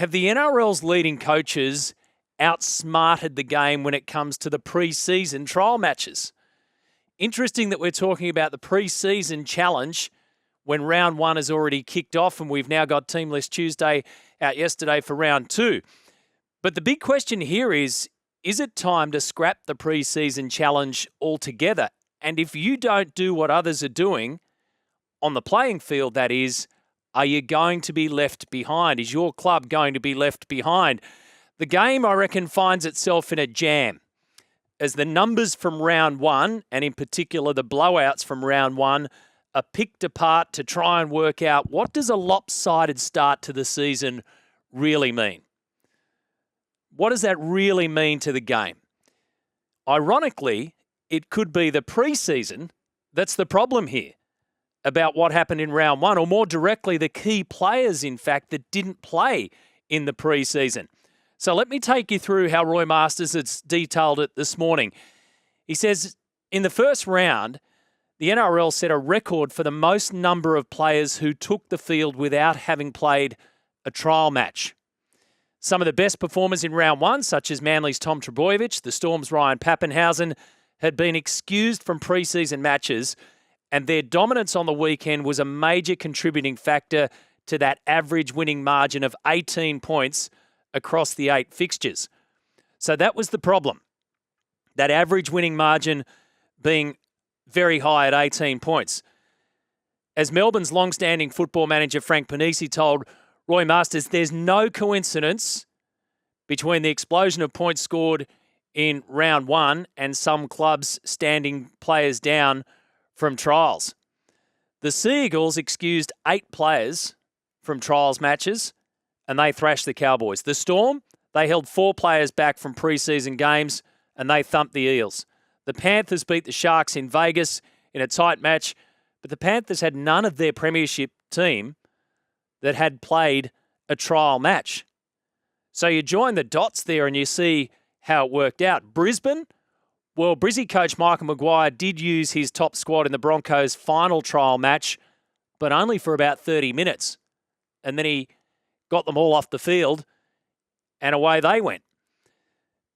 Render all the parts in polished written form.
have the NRL's leading coaches outsmarted the game when it comes to the preseason trial matches? Interesting that we're talking about the preseason challenge when round one has already kicked off and we've now got Team List Tuesday out yesterday for round two. But the big question here is it time to scrap the preseason challenge altogether? And if you don't do what others are doing, on the playing field that is, are you going to be left behind? Is your club going to be left behind? The game, I reckon, finds itself in a jam as the numbers from round one, and in particular the blowouts from round one, are picked apart to try and work out what does a lopsided start to the season really mean? What does that really mean to the game? Ironically, it could be the preseason that's the problem here about what happened in round one, or more directly, the key players, in fact, that didn't play in the preseason. So let me take you through how Roy Masters has detailed it this morning. He says in the first round, the NRL set a record for the most number of players who took the field without having played a trial match. Some of the best performers in round one, such as Manly's Tom Trbojevic, the Storm's Ryan Pappenhausen, had been excused from preseason matches, and their dominance on the weekend was a major contributing factor to that average winning margin of 18 points across the 8 fixtures. So that was the problem. That average winning margin being very high at 18 points. As Melbourne's long-standing football manager Frank Panisi told Roy Masters, there's no coincidence between the explosion of points scored in round one and some clubs standing players down from trials. The Sea Eagles excused 8 players from trials matches, and they thrashed the Cowboys. The Storm, they held 4 players back from preseason games, and they thumped the Eels. The Panthers beat the Sharks in Vegas in a tight match, but the Panthers had none of their premiership team that had played a trial match. So you join the dots there and you see how it worked out. Brisbane, well, Brizzy coach Michael Maguire did use his top squad in the Broncos' final trial match, but only for about 30 minutes. And then he got them all off the field, and away they went.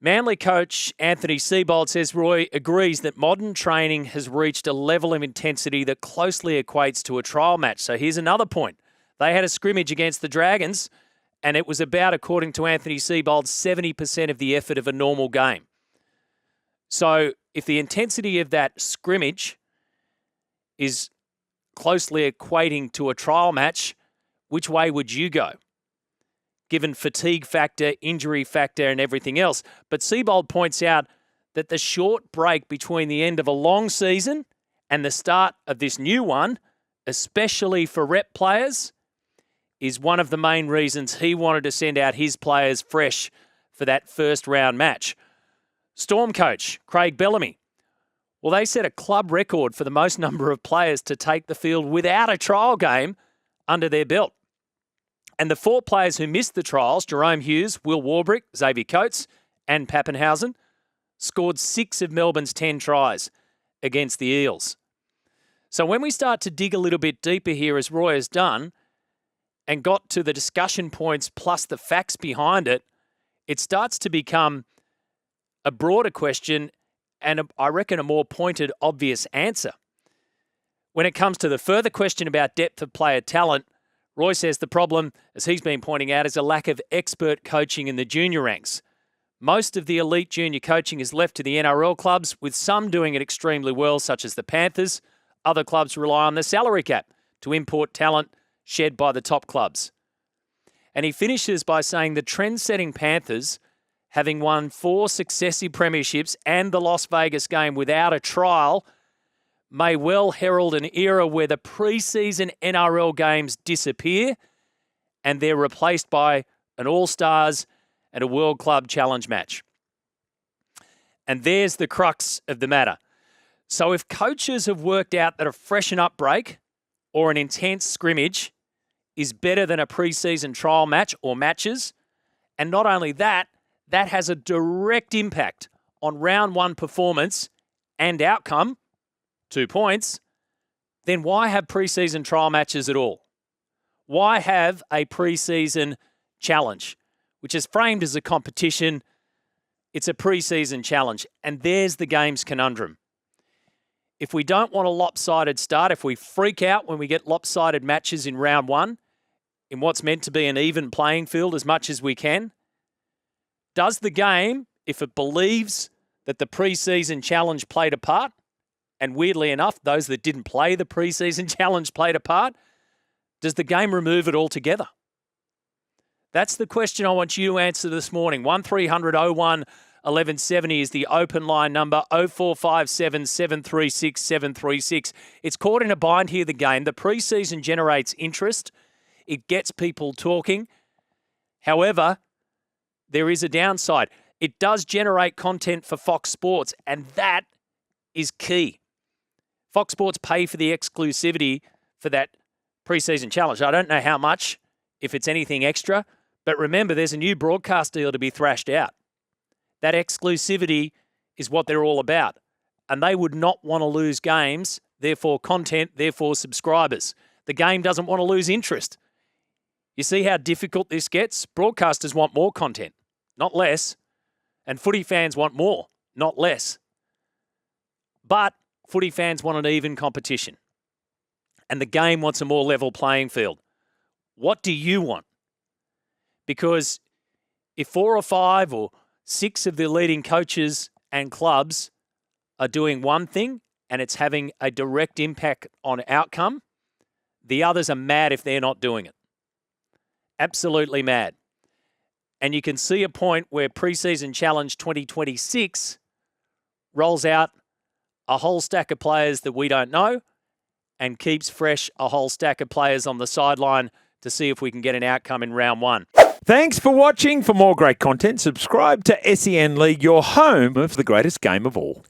Manly coach Anthony Seibold says Roy agrees that modern training has reached a level of intensity that closely equates to a trial match. So here's another point. They had a scrimmage against the Dragons, and it was about, according to Anthony Seibold, 70% of the effort of a normal game. So if the intensity of that scrimmage is closely equating to a trial match, which way would you go, given fatigue factor, injury factor, and everything else? But Seibold points out that the short break between the end of a long season and the start of this new one, especially for rep players, is one of the main reasons he wanted to send out his players fresh for that first round match. Storm coach Craig Bellamy, well, they set a club record for the most number of players to take the field without a trial game under their belt. And the 4 players who missed the trials, Jerome Hughes, Will Warbrick, Xavier Coates, and Pappenhausen, scored 6 of Melbourne's 10 tries against the Eels. So when we start to dig a little bit deeper here, as Roy has done, and got to the discussion points plus the facts behind it, it starts to become a broader question and I reckon a more pointed, obvious answer. When it comes to the further question about depth of player talent, Roy says the problem, as he's been pointing out, is a lack of expert coaching in the junior ranks. Most of the elite junior coaching is left to the NRL clubs, with some doing it extremely well, such as the Panthers. Other clubs rely on the salary cap to import talent shed by the top clubs. And he finishes by saying the trend-setting Panthers, having won 4 successive premierships and the Las Vegas game without a trial, may well herald an era where the preseason NRL games disappear and they're replaced by an All-Stars and a World Club Challenge match. And there's the crux of the matter. So if coaches have worked out that a freshen-up break or an intense scrimmage is better than a preseason trial match or matches, and not only that, that has a direct impact on round one performance and outcome, 2 points, then why have preseason trial matches at all? Why have a preseason challenge, which is framed as a competition. It's a preseason challenge. And there's the game's conundrum. If we don't want a lopsided start, if we freak out when we get lopsided matches in round one, in what's meant to be an even playing field as much as we can, does the game, if it believes that the preseason challenge played a part, and weirdly enough, those that didn't play the preseason challenge played a part, does the game remove it altogether? That's the question I want you to answer this morning. 1300 01 1170 is the open line number, 0457 736 736. It's caught in a bind here, the game. The preseason generates interest. It gets people talking. However, there is a downside. It does generate content for Fox Sports, and that is key. Fox Sports pay for the exclusivity for that preseason challenge. I don't know how much, if it's anything extra, but remember, there's a new broadcast deal to be thrashed out. That exclusivity is what they're all about, and they would not want to lose games, therefore content, therefore subscribers. The game doesn't want to lose interest. You see how difficult this gets? Broadcasters want more content, not less. And footy fans want more, not less. But footy fans want an even competition. And the game wants a more level playing field. What do you want? Because if 4 or 5 or 6 of the leading coaches and clubs are doing one thing and it's having a direct impact on outcome, the others are mad if they're not doing it. Absolutely mad. And you can see a point where preseason challenge 2026 rolls out a whole stack of players that we don't know and keeps fresh a whole stack of players on the sideline to see if we can get an outcome in round one. Thanks for watching. For more great content, subscribe to SEN League, your home of the greatest game of all.